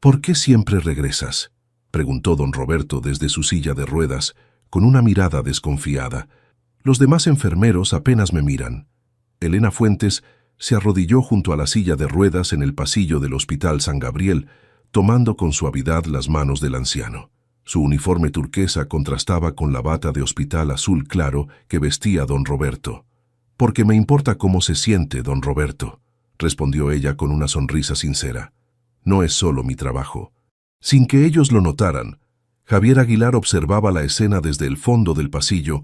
¿Por qué siempre regresas?, preguntó don Roberto desde su silla de ruedas, con una mirada desconfiada. Los demás enfermeros apenas me miran. Elena Fuentes se arrodilló junto a la silla de ruedas en el pasillo del Hospital San Gabriel, tomando con suavidad las manos del anciano. Su uniforme turquesa contrastaba con la bata de hospital azul claro que vestía don Roberto. «Porque me importa cómo se siente, don Roberto», respondió ella con una sonrisa sincera. «No es solo mi trabajo». Sin que ellos lo notaran, Javier Aguilar observaba la escena desde el fondo del pasillo,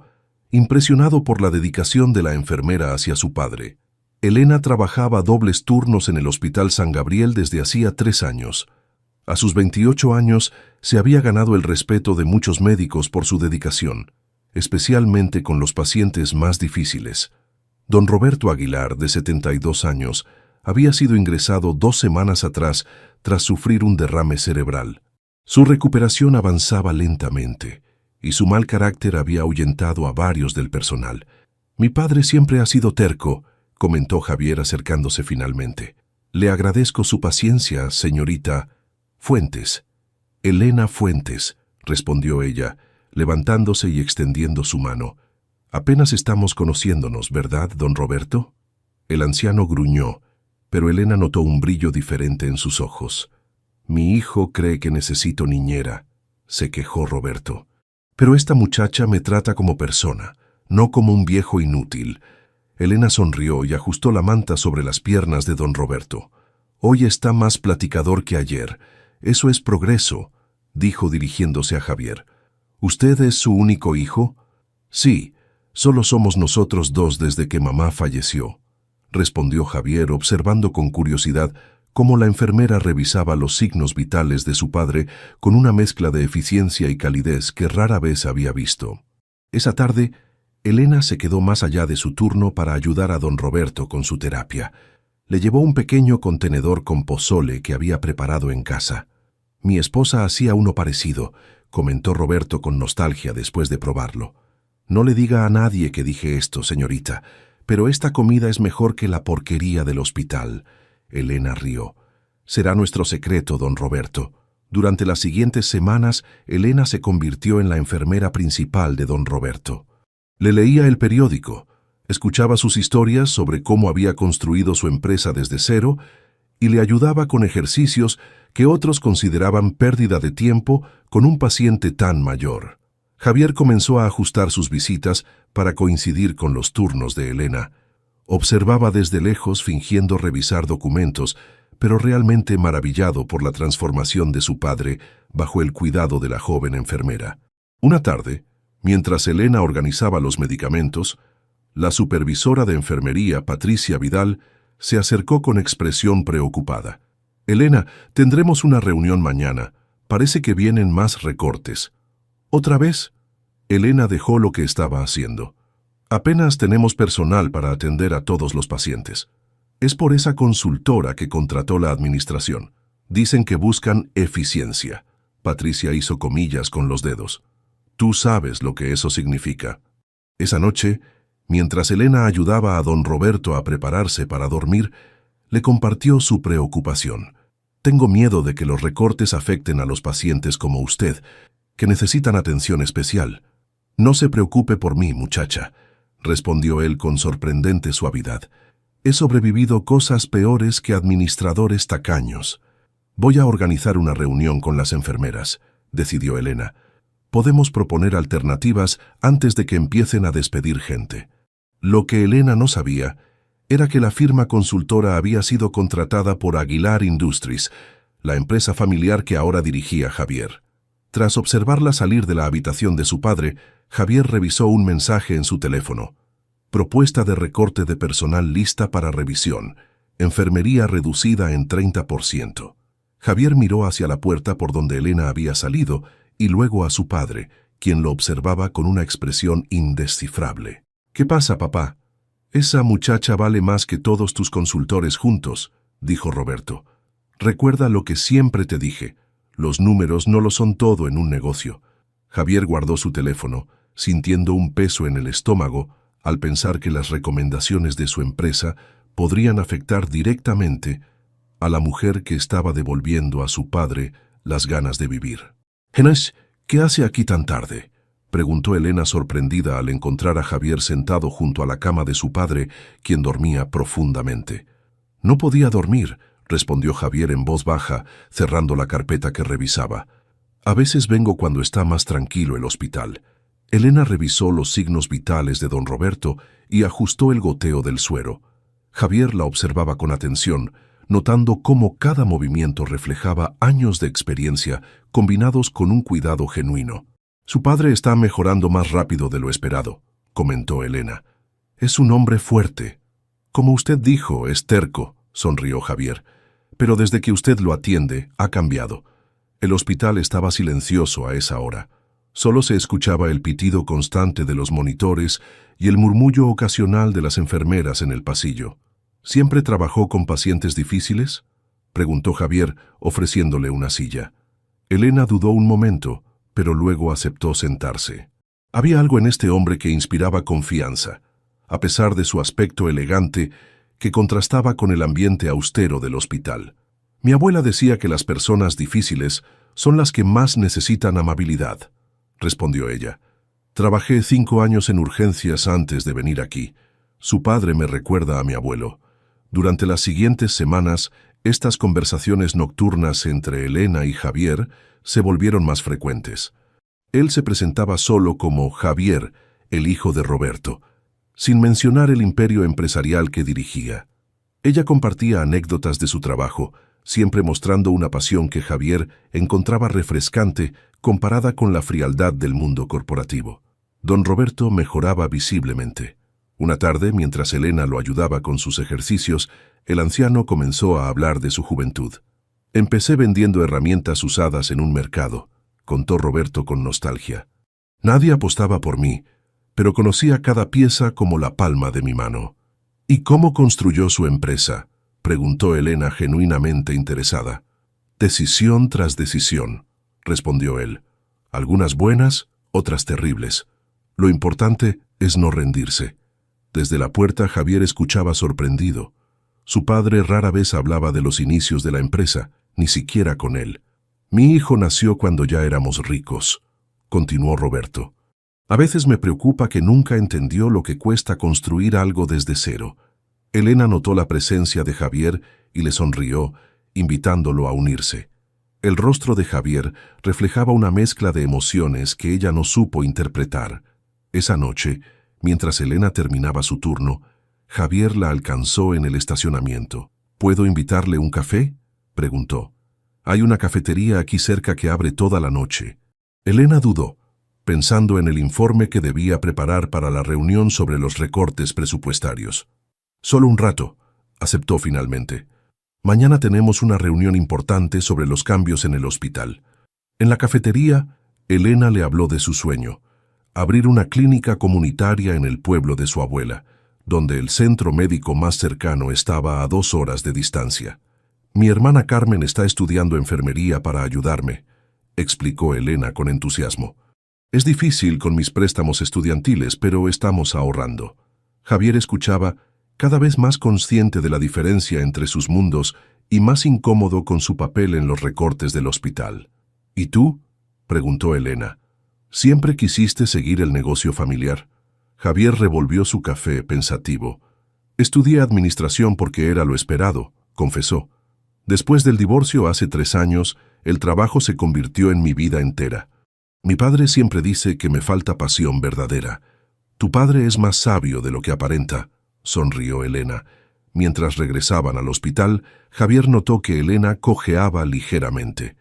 impresionado por la dedicación de la enfermera hacia su padre. Elena trabajaba dobles turnos en el Hospital San Gabriel desde hacía 3 años. A sus 28 años se había ganado el respeto de muchos médicos por su dedicación, especialmente con los pacientes más difíciles. Don Roberto Aguilar, de 72 años, había sido ingresado 2 semanas atrás tras sufrir un derrame cerebral. Su recuperación avanzaba lentamente, y su mal carácter había ahuyentado a varios del personal. «Mi padre siempre ha sido terco», comentó Javier acercándose finalmente. «Le agradezco su paciencia, señorita Fuentes». «Elena Fuentes», respondió ella, levantándose y extendiendo su mano. «Apenas estamos conociéndonos, ¿verdad, don Roberto?». El anciano gruñó, pero Elena notó un brillo diferente en sus ojos. «Mi hijo cree que necesito niñera», se quejó Roberto. «Pero esta muchacha me trata como persona, no como un viejo inútil». Elena sonrió y ajustó la manta sobre las piernas de don Roberto. «Hoy está más platicador que ayer. Eso es progreso», dijo dirigiéndose a Javier. «¿Usted es su único hijo?». «Sí, solo somos nosotros 2 desde que mamá falleció», respondió Javier, observando con curiosidad cómo la enfermera revisaba los signos vitales de su padre con una mezcla de eficiencia y calidez que rara vez había visto. Esa tarde, Elena se quedó más allá de su turno para ayudar a don Roberto con su terapia. Le llevó un pequeño contenedor con pozole que había preparado en casa. «Mi esposa hacía uno parecido», comentó Roberto con nostalgia después de probarlo. «No le diga a nadie que dije esto, señorita, pero esta comida es mejor que la porquería del hospital». Elena rió. «Será nuestro secreto, don Roberto». Durante las siguientes semanas, Elena se convirtió en la enfermera principal de don Roberto. Le leía el periódico, escuchaba sus historias sobre cómo había construido su empresa desde cero y le ayudaba con ejercicios que otros consideraban pérdida de tiempo con un paciente tan mayor. Javier comenzó a ajustar sus visitas para coincidir con los turnos de Elena. Observaba desde lejos fingiendo revisar documentos, pero realmente maravillado por la transformación de su padre bajo el cuidado de la joven enfermera. Una tarde, mientras Elena organizaba los medicamentos, la supervisora de enfermería, Patricia Vidal, se acercó con expresión preocupada. «Elena, tendremos una reunión mañana. Parece que vienen más recortes». «¿Otra vez?». Elena dejó lo que estaba haciendo. «Apenas tenemos personal para atender a todos los pacientes. Es por esa consultora que contrató la administración. Dicen que buscan eficiencia». Patricia hizo comillas con los dedos. «Tú sabes lo que eso significa». Esa noche, mientras Elena ayudaba a don Roberto a prepararse para dormir, le compartió su preocupación. «Tengo miedo de que los recortes afecten a los pacientes como usted, que necesitan atención especial». «No se preocupe por mí, muchacha», respondió él con sorprendente suavidad. «He sobrevivido cosas peores que administradores tacaños». «Voy a organizar una reunión con las enfermeras», decidió Elena. «Podemos proponer alternativas antes de que empiecen a despedir gente». Lo que Elena no sabía era que la firma consultora había sido contratada por Aguilar Industries, la empresa familiar que ahora dirigía Javier. Tras observarla salir de la habitación de su padre, Javier revisó un mensaje en su teléfono. «Propuesta de recorte de personal lista para revisión. Enfermería reducida en 30%. Javier miró hacia la puerta por donde Elena había salido y luego a su padre, quien lo observaba con una expresión indescifrable. «¿Qué pasa, papá?» «Esa muchacha vale más que todos tus consultores juntos», dijo Roberto. «Recuerda lo que siempre te dije. Los números no lo son todo en un negocio». Javier guardó su teléfono, sintiendo un peso en el estómago al pensar que las recomendaciones de su empresa podrían afectar directamente a la mujer que estaba devolviendo a su padre las ganas de vivir. «Genes, ¿qué hace aquí tan tarde?», preguntó Elena sorprendida al encontrar a Javier sentado junto a la cama de su padre, quien dormía profundamente. «No podía dormir», respondió Javier en voz baja, cerrando la carpeta que revisaba. «A veces vengo cuando está más tranquilo el hospital». Elena revisó los signos vitales de don Roberto y ajustó el goteo del suero. Javier la observaba con atención, notando cómo cada movimiento reflejaba años de experiencia combinados con un cuidado genuino. «Su padre está mejorando más rápido de lo esperado», comentó Elena. «Es un hombre fuerte. Como usted dijo, es terco», sonrió Javier. «Pero desde que usted lo atiende, ha cambiado». El hospital estaba silencioso a esa hora. Solo se escuchaba el pitido constante de los monitores y el murmullo ocasional de las enfermeras en el pasillo. «¿Siempre trabajó con pacientes difíciles?», preguntó Javier, ofreciéndole una silla. Elena dudó un momento, pero luego aceptó sentarse. Había algo en este hombre que inspiraba confianza, a pesar de su aspecto elegante, que contrastaba con el ambiente austero del hospital. «Mi abuela decía que las personas difíciles son las que más necesitan amabilidad», respondió ella. «Trabajé 5 años en urgencias antes de venir aquí. Su padre me recuerda a mi abuelo». Durante las siguientes semanas, estas conversaciones nocturnas entre Elena y Javier se volvieron más frecuentes. Él se presentaba solo como Javier, el hijo de Roberto, sin mencionar el imperio empresarial que dirigía. Ella compartía anécdotas de su trabajo, siempre mostrando una pasión que Javier encontraba refrescante comparada con la frialdad del mundo corporativo. Don Roberto mejoraba visiblemente. Una tarde, mientras Elena lo ayudaba con sus ejercicios, el anciano comenzó a hablar de su juventud. «Empecé vendiendo herramientas usadas en un mercado», contó Roberto con nostalgia. «Nadie apostaba por mí, pero conocía cada pieza como la palma de mi mano». «¿Y cómo construyó su empresa?», preguntó Elena genuinamente interesada. «Decisión tras decisión», respondió él. «Algunas buenas, otras terribles. Lo importante es no rendirse». Desde la puerta Javier escuchaba sorprendido. Su padre rara vez hablaba de los inicios de la empresa, ni siquiera con él. «Mi hijo nació cuando ya éramos ricos», continuó Roberto. «A veces me preocupa que nunca entendió lo que cuesta construir algo desde cero». Elena notó la presencia de Javier y le sonrió, invitándolo a unirse. El rostro de Javier reflejaba una mezcla de emociones que ella no supo interpretar. Esa noche, mientras Elena terminaba su turno, Javier la alcanzó en el estacionamiento. «¿Puedo invitarle un café?», preguntó. «Hay una cafetería aquí cerca que abre toda la noche». Elena dudó, pensando en el informe que debía preparar para la reunión sobre los recortes presupuestarios. «Solo un rato», aceptó finalmente. «Mañana tenemos una reunión importante sobre los cambios en el hospital». En la cafetería, Elena le habló de su sueño: abrir una clínica comunitaria en el pueblo de su abuela, donde el centro médico más cercano estaba a 2 horas de distancia. «Mi hermana Carmen está estudiando enfermería para ayudarme», explicó Elena con entusiasmo. «Es difícil con mis préstamos estudiantiles, pero estamos ahorrando». Javier escuchaba, cada vez más consciente de la diferencia entre sus mundos y más incómodo con su papel en los recortes del hospital. «¿Y tú?», preguntó Elena. «¿Siempre quisiste seguir el negocio familiar?». Javier revolvió su café pensativo. «Estudié administración porque era lo esperado», confesó. «Después del divorcio hace 3 años, el trabajo se convirtió en mi vida entera. Mi padre siempre dice que me falta pasión verdadera». «Tu padre es más sabio de lo que aparenta», sonrió Elena. Mientras regresaban al hospital, Javier notó que Elena cojeaba ligeramente.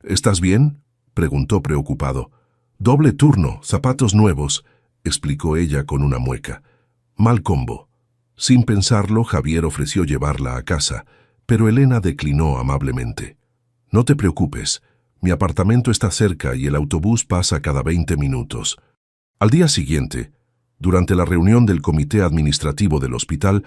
«¿Estás bien?», preguntó preocupado. «Doble turno, zapatos nuevos», explicó ella con una mueca. «Mal combo». Sin pensarlo, Javier ofreció llevarla a casa, pero Elena declinó amablemente. «No te preocupes, mi apartamento está cerca y el autobús pasa cada 20 minutos». Al día siguiente, durante la reunión del comité administrativo del hospital,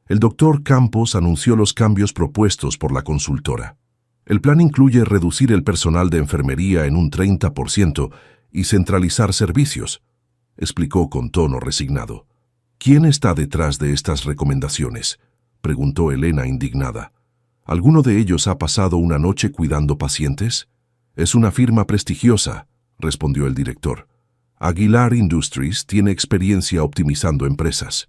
el doctor Campos anunció los cambios propuestos por la consultora. El plan incluye reducir el personal de enfermería en un 30% y centralizar servicios, explicó con tono resignado. «¿Quién está detrás de estas recomendaciones?», preguntó Elena indignada. ¿Alguno de ellos ha pasado una noche cuidando pacientes? Es una firma prestigiosa, respondió el director. Aguilar Industries tiene experiencia optimizando empresas.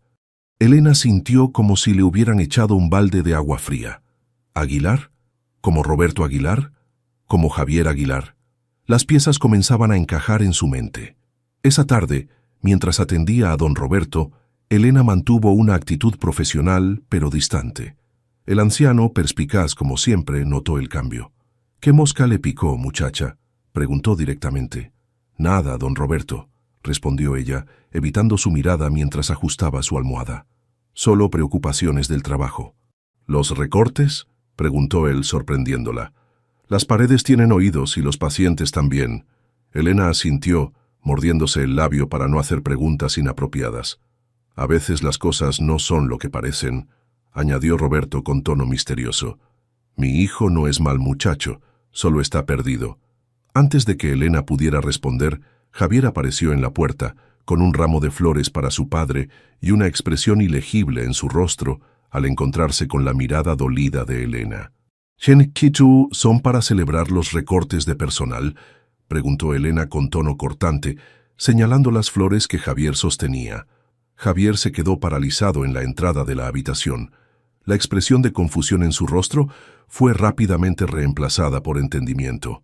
Elena sintió como si le hubieran echado un balde de agua fría. ¿Aguilar? ¿Como Roberto Aguilar? ¿Como Javier Aguilar? Las piezas comenzaban a encajar en su mente. Esa tarde, mientras atendía a don Roberto, Elena mantuvo una actitud profesional, pero distante. El anciano, perspicaz como siempre, notó el cambio. ¿Qué mosca le picó, muchacha?, preguntó directamente. Nada, don Roberto, respondió ella, evitando su mirada mientras ajustaba su almohada. Solo preocupaciones del trabajo. ¿Los recortes?, preguntó él, sorprendiéndola. Las paredes tienen oídos y los pacientes también. Elena asintió, mordiéndose el labio para no hacer preguntas inapropiadas. A veces las cosas no son lo que parecen, añadió Roberto con tono misterioso. Mi hijo no es mal muchacho, solo está perdido. Antes de que Elena pudiera responder, Javier apareció en la puerta, con un ramo de flores para su padre y una expresión ilegible en su rostro al encontrarse con la mirada dolida de Elena. —¿Shenkitu son para celebrar los recortes de personal? —preguntó Elena con tono cortante, señalando las flores que Javier sostenía. Javier se quedó paralizado en la entrada de la habitación. La expresión de confusión en su rostro fue rápidamente reemplazada por entendimiento.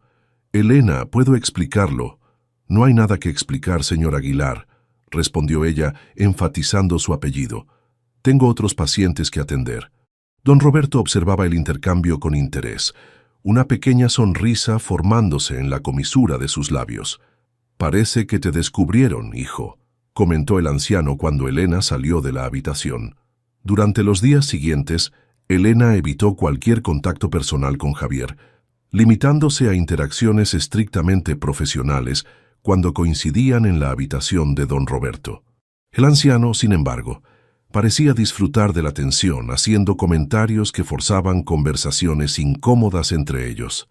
—Elena, puedo explicarlo. —No hay nada que explicar, señor Aguilar —respondió ella, enfatizando su apellido—. Tengo otros pacientes que atender. Don Roberto observaba el intercambio con interés, una pequeña sonrisa formándose en la comisura de sus labios. —Parece que te descubrieron, hijo —comentó el anciano cuando Elena salió de la habitación. Durante los días siguientes, Elena evitó cualquier contacto personal con Javier, limitándose a interacciones estrictamente profesionales cuando coincidían en la habitación de don Roberto. El anciano, sin embargo, parecía disfrutar de la tensión, haciendo comentarios que forzaban conversaciones incómodas entre ellos.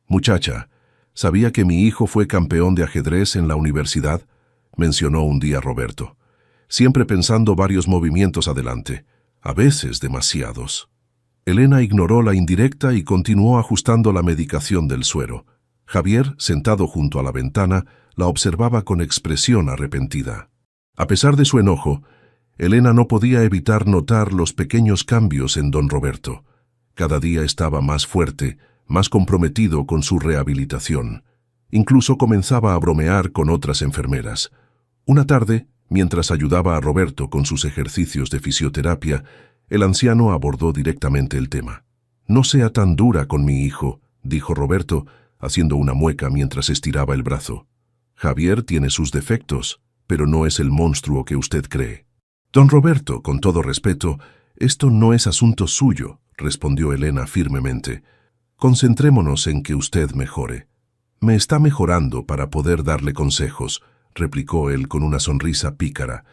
«Muchacha, ¿sabía que mi hijo fue campeón de ajedrez en la universidad?», mencionó un día Roberto, siempre pensando varios movimientos adelante, a veces demasiados. Elena ignoró la indirecta y continuó ajustando la medicación del suero. Javier, sentado junto a la ventana, la observaba con expresión arrepentida. A pesar de su enojo, Elena no podía evitar notar los pequeños cambios en don Roberto. Cada día estaba más fuerte, más comprometido con su rehabilitación. Incluso comenzaba a bromear con otras enfermeras. Una tarde, mientras ayudaba a Roberto con sus ejercicios de fisioterapia, el anciano abordó directamente el tema. «No sea tan dura con mi hijo», dijo Roberto, haciendo una mueca mientras estiraba el brazo. «Javier tiene sus defectos, pero no es el monstruo que usted cree». «Don Roberto, con todo respeto, esto no es asunto suyo», respondió Elena firmemente. «Concentrémonos en que usted mejore». «Me está mejorando para poder darle consejos», replicó él con una sonrisa pícara.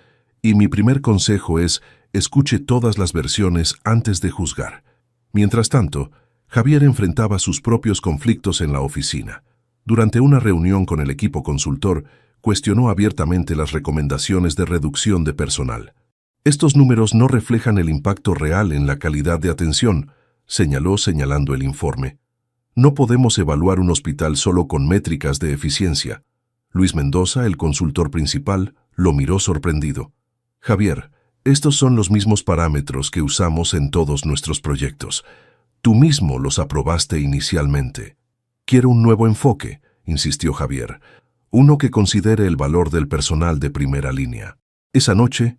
«Y mi primer consejo es, escuche todas las versiones antes de juzgar». Mientras tanto, Javier enfrentaba sus propios conflictos en la oficina. Durante una reunión con el equipo consultor, cuestionó abiertamente las recomendaciones de reducción de personal. «Estos números no reflejan el impacto real en la calidad de atención», señaló señalando el informe. «No podemos evaluar un hospital solo con métricas de eficiencia». Luis Mendoza, el consultor principal, lo miró sorprendido. «Javier, estos son los mismos parámetros que usamos en todos nuestros proyectos. Tú mismo los aprobaste inicialmente». «Quiero un nuevo enfoque», insistió Javier. «Uno que considere el valor del personal de primera línea». Esa noche,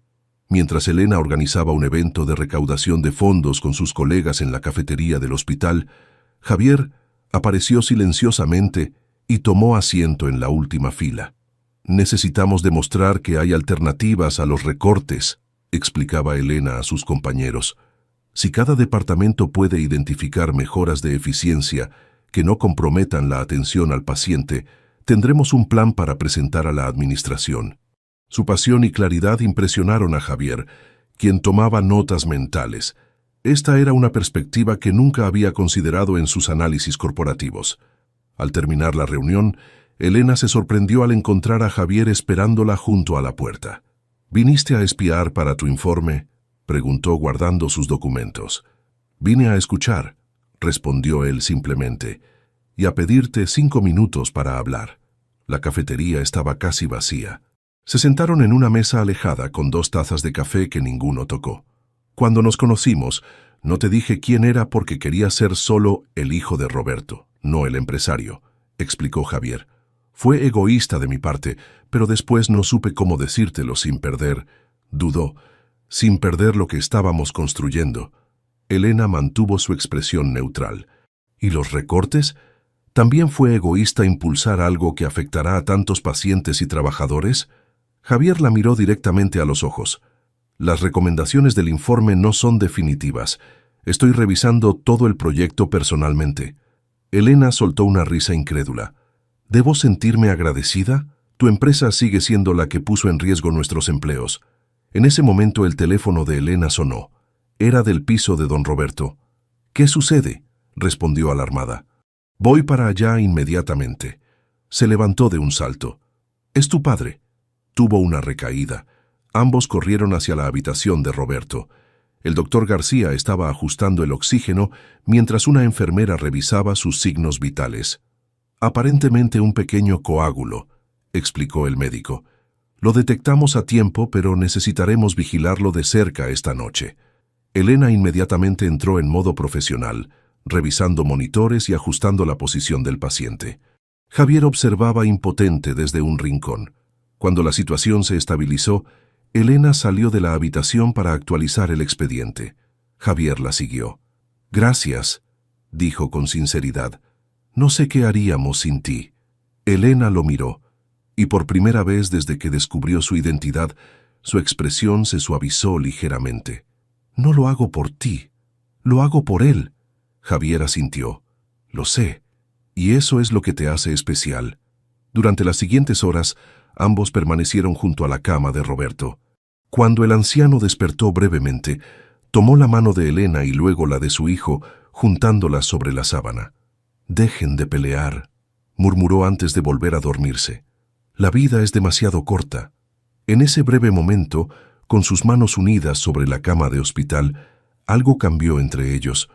mientras Elena organizaba un evento de recaudación de fondos con sus colegas en la cafetería del hospital, Javier apareció silenciosamente y tomó asiento en la última fila. «Necesitamos demostrar que hay alternativas a los recortes», explicaba Elena a sus compañeros. «Si cada departamento puede identificar mejoras de eficiencia que no comprometan la atención al paciente, tendremos un plan para presentar a la administración». Su pasión y claridad impresionaron a Javier, quien tomaba notas mentales. Esta era una perspectiva que nunca había considerado en sus análisis corporativos. Al terminar la reunión, Elena se sorprendió al encontrar a Javier esperándola junto a la puerta. «¿Viniste a espiar para tu informe?», preguntó guardando sus documentos. «Vine a escuchar», respondió él simplemente, y a pedirte 5 minutos para hablar. La cafetería estaba casi vacía. Se sentaron en una mesa alejada con 2 tazas de café que ninguno tocó. Cuando nos conocimos, no te dije quién era porque quería ser solo el hijo de Roberto, no el empresario, explicó Javier. Fue egoísta de mi parte, pero después no supe cómo decírtelo sin perder, dudó, sin perder lo que estábamos construyendo. Elena mantuvo su expresión neutral. ¿Y los recortes? ¿También fue egoísta impulsar algo que afectará a tantos pacientes y trabajadores? Javier la miró directamente a los ojos. Las recomendaciones del informe no son definitivas. Estoy revisando todo el proyecto personalmente. Elena soltó una risa incrédula. ¿Debo sentirme agradecida? Tu empresa sigue siendo la que puso en riesgo nuestros empleos. En ese momento el teléfono de Elena sonó. Era del piso de don Roberto. ¿Qué sucede?, respondió alarmada. Voy para allá inmediatamente. Se levantó de un salto. ¿Es tu padre? Tuvo una recaída. Ambos corrieron hacia la habitación de Roberto. El doctor García estaba ajustando el oxígeno mientras una enfermera revisaba sus signos vitales. Aparentemente un pequeño coágulo, explicó el médico. Lo detectamos a tiempo, pero necesitaremos vigilarlo de cerca esta noche. Elena inmediatamente entró en modo profesional, revisando monitores y ajustando la posición del paciente. Javier observaba impotente desde un rincón. Cuando la situación se estabilizó, Elena salió de la habitación para actualizar el expediente. Javier la siguió. Gracias, dijo con sinceridad. No sé qué haríamos sin ti. Elena lo miró, y por primera vez desde que descubrió su identidad, su expresión se suavizó ligeramente. No lo hago por ti, lo hago por él. Javier asintió. Lo sé, y eso es lo que te hace especial. Durante las siguientes horas, ambos permanecieron junto a la cama de Roberto. Cuando el anciano despertó brevemente, tomó la mano de Elena y luego la de su hijo, juntándolas sobre la sábana. «Dejen de pelear», murmuró antes de volver a dormirse. «La vida es demasiado corta». En ese breve momento, con sus manos unidas sobre la cama de hospital, algo cambió entre ellos.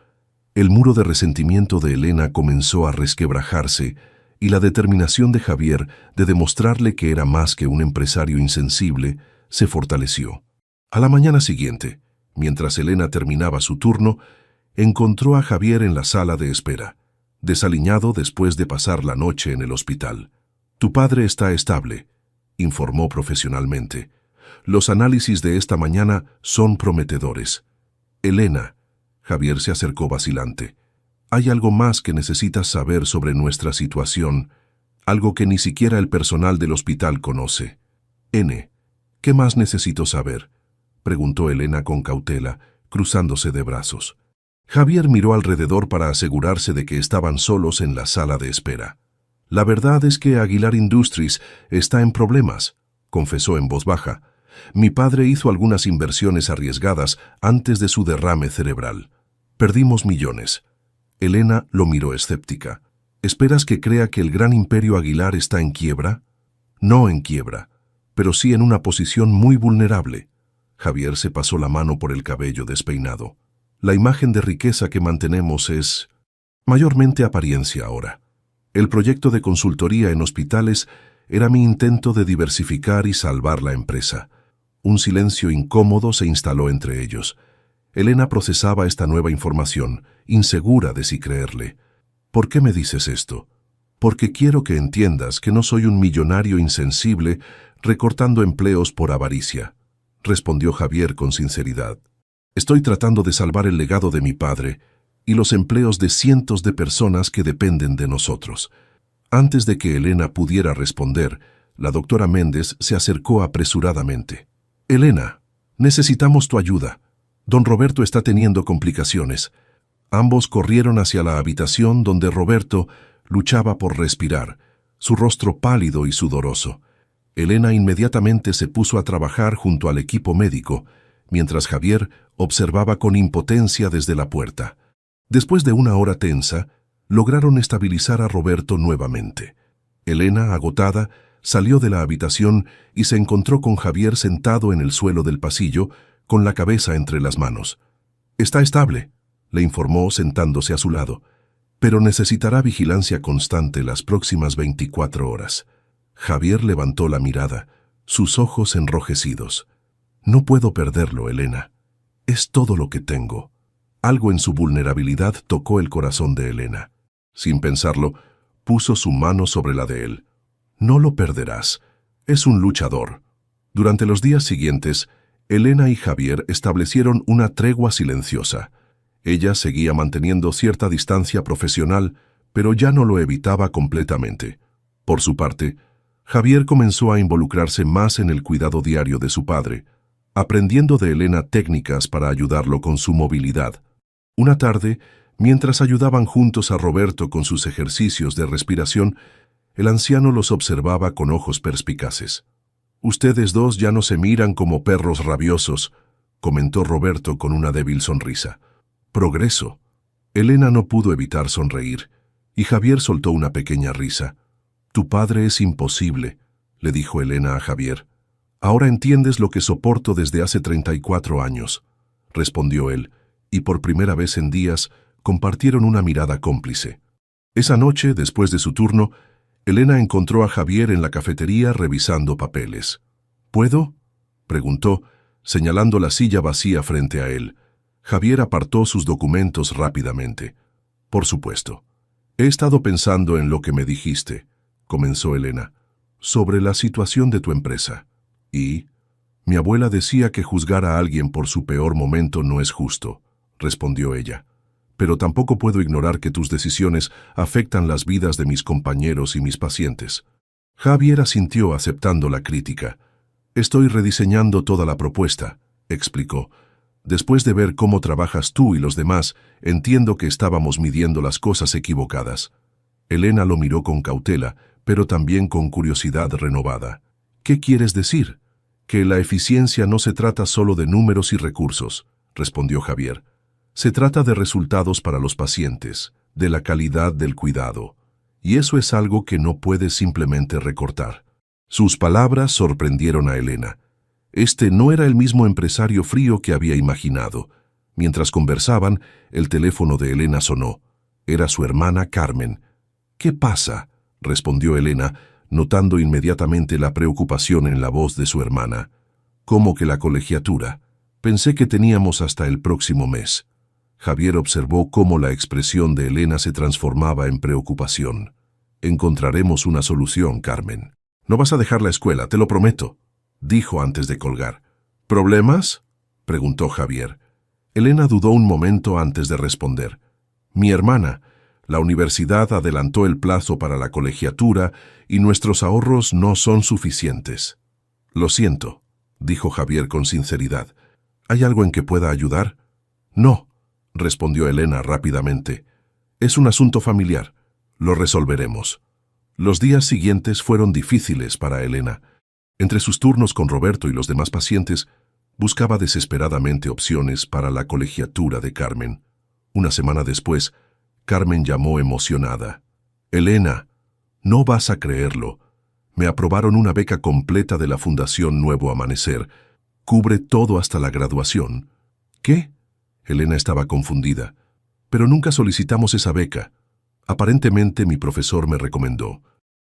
El muro de resentimiento de Elena comenzó a resquebrajarse y la determinación de Javier de demostrarle que era más que un empresario insensible se fortaleció. A la mañana siguiente, mientras Elena terminaba su turno, encontró a Javier en la sala de espera, desaliñado después de pasar la noche en el hospital. «Tu padre está estable», informó profesionalmente. «Los análisis de esta mañana son prometedores». «Elena», Javier se acercó vacilante, «hay algo más que necesitas saber sobre nuestra situación, algo que ni siquiera el personal del hospital conoce». «N, ¿qué más necesito saber?», preguntó Elena con cautela, cruzándose de brazos. Javier miró alrededor para asegurarse de que estaban solos en la sala de espera. «La verdad es que Aguilar Industries está en problemas», confesó en voz baja. «Mi padre hizo algunas inversiones arriesgadas antes de su derrame cerebral. Perdimos millones». Elena lo miró escéptica. «¿Esperas que crea que el gran imperio Aguilar está en quiebra?» «No en quiebra, pero sí en una posición muy vulnerable». Javier se pasó la mano por el cabello despeinado. «La imagen de riqueza que mantenemos es mayormente apariencia ahora. El proyecto de consultoría en hospitales era mi intento de diversificar y salvar la empresa». Un silencio incómodo se instaló entre ellos. Elena procesaba esta nueva información, insegura de si creerle. «¿Por qué me dices esto?» «Porque quiero que entiendas que no soy un millonario insensible recortando empleos por avaricia», respondió Javier con sinceridad. «Estoy tratando de salvar el legado de mi padre y los empleos de cientos de personas que dependen de nosotros». Antes de que Elena pudiera responder, la doctora Méndez se acercó apresuradamente. «Elena, necesitamos tu ayuda. Don Roberto está teniendo complicaciones». Ambos corrieron hacia la habitación donde Roberto luchaba por respirar, su rostro pálido y sudoroso. Elena inmediatamente se puso a trabajar junto al equipo médico, mientras Javier observaba con impotencia desde la puerta. Después de una hora tensa, lograron estabilizar a Roberto nuevamente. Elena, agotada, salió de la habitación y se encontró con Javier sentado en el suelo del pasillo, con la cabeza entre las manos. «Está estable», le informó sentándose a su lado, pero necesitará vigilancia constante las próximas 24 horas. Javier levantó la mirada, sus ojos enrojecidos. No puedo perderlo, Elena. Es todo lo que tengo. Algo en su vulnerabilidad tocó el corazón de Elena. Sin pensarlo, puso su mano sobre la de él. No lo perderás. Es un luchador. Durante los días siguientes, Elena y Javier establecieron una tregua silenciosa. Ella seguía manteniendo cierta distancia profesional, pero ya no lo evitaba completamente. Por su parte, Javier comenzó a involucrarse más en el cuidado diario de su padre, aprendiendo de Elena técnicas para ayudarlo con su movilidad. Una tarde, mientras ayudaban juntos a Roberto con sus ejercicios de respiración, el anciano los observaba con ojos perspicaces. «Ustedes dos ya no se miran como perros rabiosos», comentó Roberto con una débil sonrisa. «Progreso». Elena no pudo evitar sonreír, y Javier soltó una pequeña risa. «Tu padre es imposible», le dijo Elena a Javier. «Ahora entiendes lo que soporto desde hace 34 años», respondió él, y por primera vez en días compartieron una mirada cómplice. Esa noche, después de su turno, Elena encontró a Javier en la cafetería revisando papeles. «¿Puedo?», preguntó, señalando la silla vacía frente a él. Javier apartó sus documentos rápidamente. «Por supuesto. He estado pensando en lo que me dijiste», comenzó Elena, «sobre la situación de tu empresa. Y mi abuela decía que juzgar a alguien por su peor momento no es justo», respondió ella. «Pero tampoco puedo ignorar que tus decisiones afectan las vidas de mis compañeros y mis pacientes». Javier asintió aceptando la crítica. «Estoy rediseñando toda la propuesta», explicó. «Después de ver cómo trabajas tú y los demás, entiendo que estábamos midiendo las cosas equivocadas». Elena lo miró con cautela, pero también con curiosidad renovada. «¿Qué quieres decir?». «Que la eficiencia no se trata solo de números y recursos», respondió Javier. «Se trata de resultados para los pacientes, de la calidad del cuidado. Y eso es algo que no puedes simplemente recortar». Sus palabras sorprendieron a Elena. Este no era el mismo empresario frío que había imaginado. Mientras conversaban, el teléfono de Elena sonó. Era su hermana Carmen. «¿Qué pasa?», respondió Elena, notando inmediatamente la preocupación en la voz de su hermana. «¿Cómo que la colegiatura? Pensé que teníamos hasta el próximo mes». Javier observó cómo la expresión de Elena se transformaba en preocupación. «Encontraremos una solución, Carmen. No vas a dejar la escuela, te lo prometo», dijo antes de colgar. «¿Problemas?», preguntó Javier. Elena dudó un momento antes de responder. «Mi hermana, la universidad adelantó el plazo para la colegiatura y nuestros ahorros no son suficientes». «Lo siento», dijo Javier con sinceridad. «¿Hay algo en que pueda ayudar?». «No», respondió Elena rápidamente. «Es un asunto familiar. Lo resolveremos». Los días siguientes fueron difíciles para Elena. Entre sus turnos con Roberto y los demás pacientes, buscaba desesperadamente opciones para la colegiatura de Carmen. Una semana después, Carmen llamó emocionada. «Elena, no vas a creerlo. Me aprobaron una beca completa de la Fundación Nuevo Amanecer. Cubre todo hasta la graduación». «¿Qué?». Elena estaba confundida. «Pero nunca solicitamos esa beca. Aparentemente mi profesor me recomendó.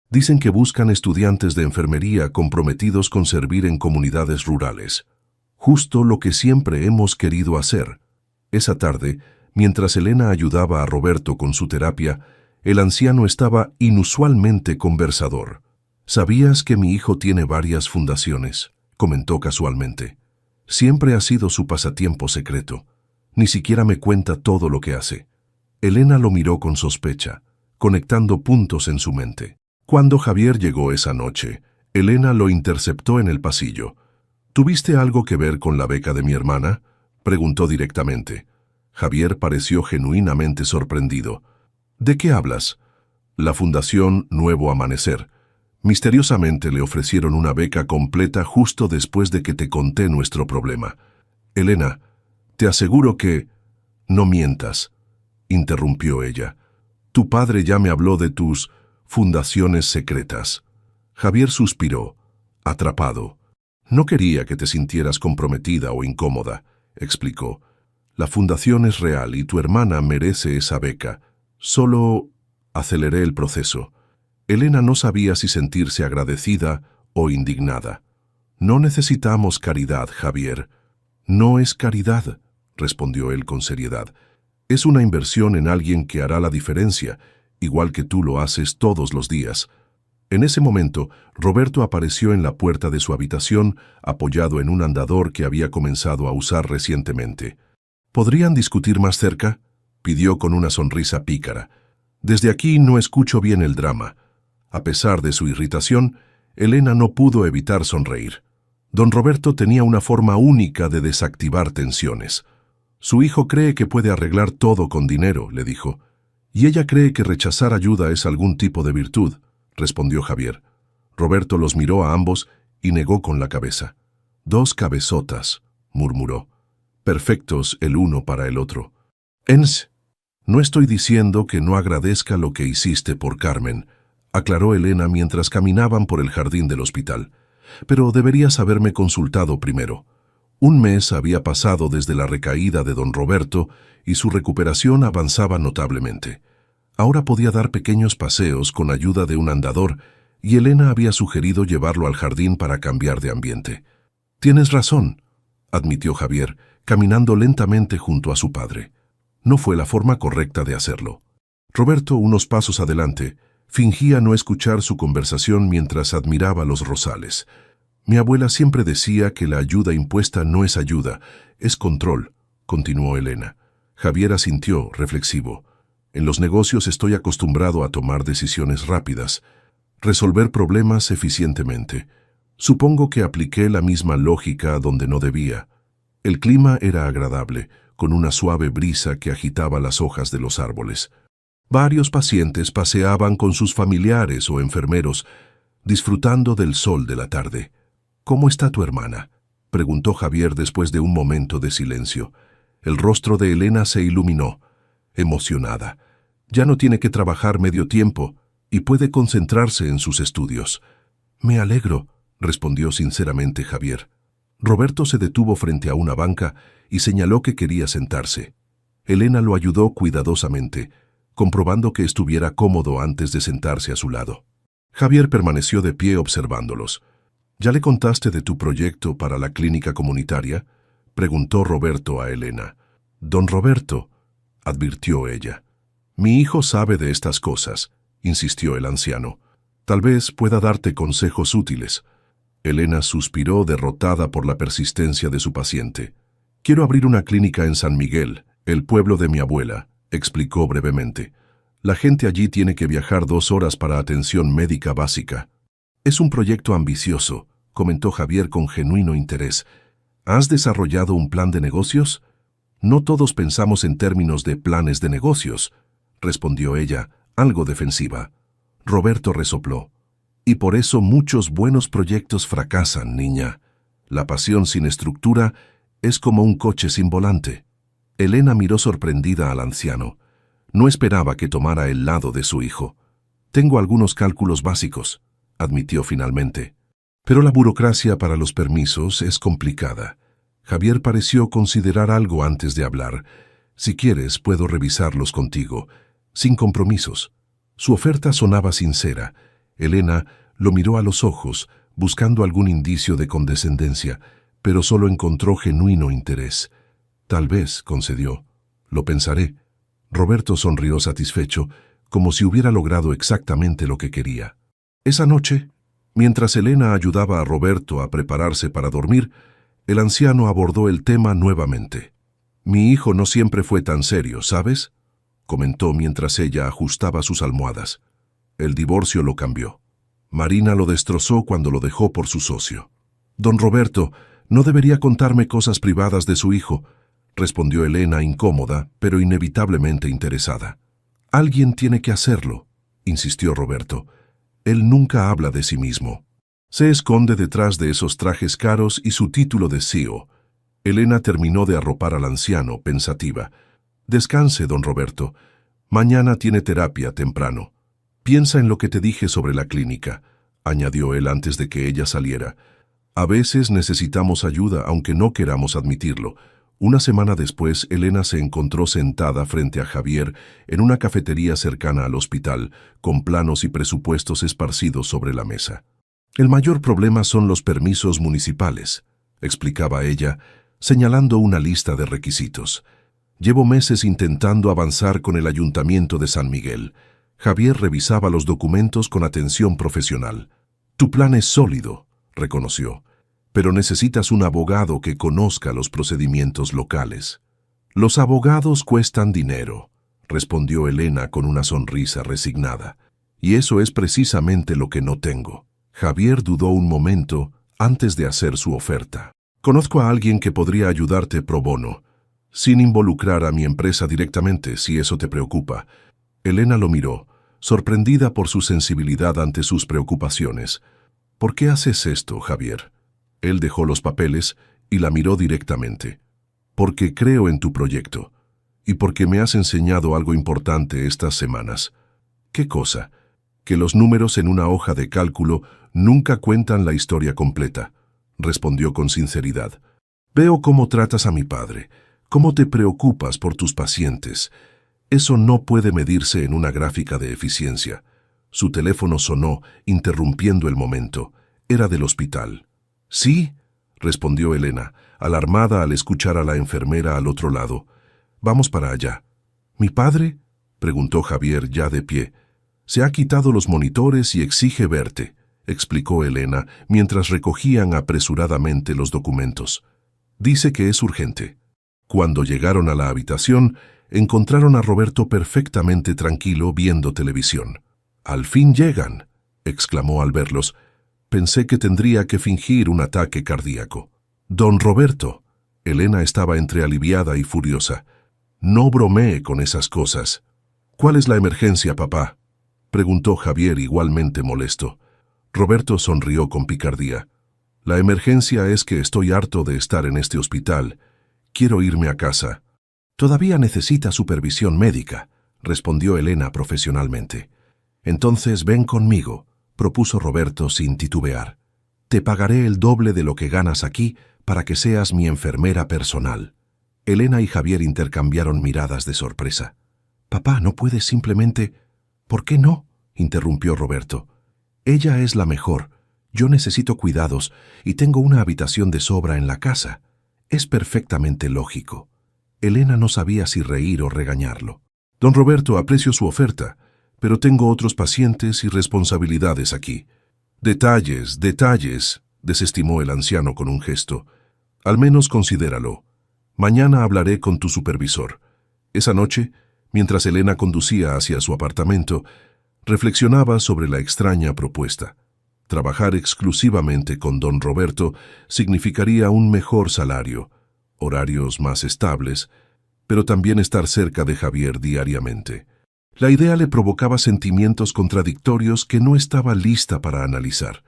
Dicen que buscan estudiantes de enfermería comprometidos con servir en comunidades rurales. Justo lo que siempre hemos querido hacer». Esa tarde, mientras Elena ayudaba a Roberto con su terapia, el anciano estaba inusualmente conversador. «¿Sabías que mi hijo tiene varias fundaciones?», comentó casualmente. «Siempre ha sido su pasatiempo secreto. Ni siquiera me cuenta todo lo que hace». Elena lo miró con sospecha, conectando puntos en su mente. Cuando Javier llegó esa noche, Elena lo interceptó en el pasillo. «¿Tuviste algo que ver con la beca de mi hermana?», preguntó directamente. Javier pareció genuinamente sorprendido. «¿De qué hablas?». «La Fundación Nuevo Amanecer. Misteriosamente le ofrecieron una beca completa justo después de que te conté nuestro problema. Elena, te aseguro que...». «No mientas», interrumpió ella. «Tu padre ya me habló de tus fundaciones secretas». Javier suspiró, atrapado. «No quería que te sintieras comprometida o incómoda», explicó. La fundación es real y tu hermana merece esa beca. Solo aceleré el proceso. Elena no sabía si sentirse agradecida o indignada. No necesitamos caridad, Javier. No es caridad, respondió él con seriedad. Es una inversión en alguien que hará la diferencia, igual que tú lo haces todos los días. En ese momento, Roberto apareció en la puerta de su habitación, apoyado en un andador que había comenzado a usar recientemente. ¿Podrían discutir más cerca?, pidió con una sonrisa pícara. Desde aquí no escucho bien el drama. A pesar de su irritación, Elena no pudo evitar sonreír. Don Roberto tenía una forma única de desactivar tensiones. Su hijo cree que puede arreglar todo con dinero, le dijo. Y ella cree que rechazar ayuda es algún tipo de virtud, respondió Javier. Roberto los miró a ambos y negó con la cabeza. Dos cabezotas, murmuró. Perfectos el uno para el otro. No estoy diciendo que no agradezca lo que hiciste por Carmen, aclaró Elena mientras caminaban por el jardín del hospital. Pero deberías haberme consultado primero. Un mes había pasado desde la recaída de don Roberto y su recuperación avanzaba notablemente. Ahora podía dar pequeños paseos con ayuda de un andador y Elena había sugerido llevarlo al jardín para cambiar de ambiente. Tienes razón, admitió Javier, caminando lentamente junto a su padre. No fue la forma correcta de hacerlo. Roberto, unos pasos adelante, fingía no escuchar su conversación mientras admiraba los rosales. Mi abuela siempre decía que la ayuda impuesta no es ayuda, es control, continuó Elena. Javier asintió, reflexivo. En los negocios estoy acostumbrado a tomar decisiones rápidas, resolver problemas eficientemente. Supongo que apliqué la misma lógica donde no debía. El clima era agradable, con una suave brisa que agitaba las hojas de los árboles. Varios pacientes paseaban con sus familiares o enfermeros, disfrutando del sol de la tarde. ¿Cómo está tu hermana?, preguntó Javier después de un momento de silencio. El rostro de Elena se iluminó, emocionada. Ya no tiene que trabajar medio tiempo y puede concentrarse en sus estudios. Me alegro, respondió sinceramente Javier. Roberto se detuvo frente a una banca y señaló que quería sentarse. Elena lo ayudó cuidadosamente, comprobando que estuviera cómodo antes de sentarse a su lado. Javier permaneció de pie observándolos. ¿Ya le contaste de tu proyecto para la clínica comunitaria?, preguntó Roberto a Elena. Don Roberto, advirtió ella. Mi hijo sabe de estas cosas, insistió el anciano. Tal vez pueda darte consejos útiles. Elena suspiró derrotada por la persistencia de su paciente. Quiero abrir una clínica en San Miguel, el pueblo de mi abuela, explicó brevemente. La gente allí tiene que viajar 2 horas para atención médica básica. Es un proyecto ambicioso, comentó Javier con genuino interés. ¿Has desarrollado un plan de negocios? No todos pensamos en términos de planes de negocios, respondió ella, algo defensiva. Roberto resopló. Y por eso muchos buenos proyectos fracasan, niña. La pasión sin estructura es como un coche sin volante. Elena miró sorprendida al anciano. No esperaba que tomara el lado de su hijo. Tengo algunos cálculos básicos, admitió finalmente. Pero la burocracia para los permisos es complicada. Javier pareció considerar algo antes de hablar. Si quieres, puedo revisarlos contigo, sin compromisos. Su oferta sonaba sincera. Elena lo miró a los ojos, buscando algún indicio de condescendencia, pero solo encontró genuino interés. Tal vez, concedió. Lo pensaré. Roberto sonrió satisfecho, como si hubiera logrado exactamente lo que quería. Esa noche, mientras Elena ayudaba a Roberto a prepararse para dormir, el anciano abordó el tema nuevamente. Mi hijo no siempre fue tan serio, ¿sabes?, comentó mientras ella ajustaba sus almohadas. El divorcio lo cambió. Marina lo destrozó cuando lo dejó por su socio. Don Roberto, no debería contarme cosas privadas de su hijo, respondió Elena incómoda, pero inevitablemente interesada. Alguien tiene que hacerlo, insistió Roberto. Él nunca habla de sí mismo. Se esconde detrás de esos trajes caros y su título de CEO. Elena terminó de arropar al anciano, pensativa. Descanse, don Roberto. Mañana tiene terapia temprano. Piensa en lo que te dije sobre la clínica, añadió él antes de que ella saliera. A veces necesitamos ayuda aunque no queramos admitirlo. Una semana después, Elena se encontró sentada frente a Javier en una cafetería cercana al hospital, con planos y presupuestos esparcidos sobre la mesa. El mayor problema son los permisos municipales, explicaba ella, señalando una lista de requisitos. Llevo meses intentando avanzar con el Ayuntamiento de San Miguel. Javier revisaba los documentos con atención profesional. Tu plan es sólido, reconoció, pero necesitas un abogado que conozca los procedimientos locales. Los abogados cuestan dinero, respondió Elena con una sonrisa resignada, y eso es precisamente lo que no tengo. Javier dudó un momento antes de hacer su oferta. Conozco a alguien que podría ayudarte pro bono, sin involucrar a mi empresa directamente, si eso te preocupa. Elena lo miró, sorprendida por su sensibilidad ante sus preocupaciones. ¿Por qué haces esto, Javier? Él dejó los papeles y la miró directamente. Porque creo en tu proyecto, y porque me has enseñado algo importante estas semanas. ¿Qué cosa? Que los números en una hoja de cálculo nunca cuentan la historia completa, respondió con sinceridad. Veo cómo tratas a mi padre, cómo te preocupas por tus pacientes. Eso no puede medirse en una gráfica de eficiencia. Su teléfono sonó, interrumpiendo el momento. Era del hospital. «Sí», respondió Elena, alarmada al escuchar a la enfermera al otro lado. «Vamos para allá». «¿Mi padre?», preguntó Javier ya de pie. «Se ha quitado los monitores y exige verte», explicó Elena, mientras recogían apresuradamente los documentos. «Dice que es urgente». Cuando llegaron a la habitación, encontraron a Roberto perfectamente tranquilo viendo televisión. «Al fin llegan», exclamó al verlos. «Pensé que tendría que fingir un ataque cardíaco». «Don Roberto», Elena estaba entre aliviada y furiosa. «No bromee con esas cosas». «¿Cuál es la emergencia, papá?», preguntó Javier igualmente molesto. Roberto sonrió con picardía. «La emergencia es que estoy harto de estar en este hospital. Quiero irme a casa». «Todavía necesita supervisión médica», respondió Elena profesionalmente. «Entonces ven conmigo», propuso Roberto sin titubear. «Te pagaré el doble de lo que ganas aquí para que seas mi enfermera personal». Elena y Javier intercambiaron miradas de sorpresa. «Papá, ¿no puedes simplemente...?» «¿Por qué no?», interrumpió Roberto. «Ella es la mejor. Yo necesito cuidados y tengo una habitación de sobra en la casa. Es perfectamente lógico». Elena no sabía si reír o regañarlo. «Don Roberto, aprecio su oferta, pero tengo otros pacientes y responsabilidades aquí». «Detalles, detalles», desestimó el anciano con un gesto. «Al menos considéralo. Mañana hablaré con tu supervisor». Esa noche, mientras Elena conducía hacia su apartamento, reflexionaba sobre la extraña propuesta. Trabajar exclusivamente con don Roberto significaría un mejor salario, horarios más estables, pero también estar cerca de Javier diariamente. La idea le provocaba sentimientos contradictorios que no estaba lista para analizar.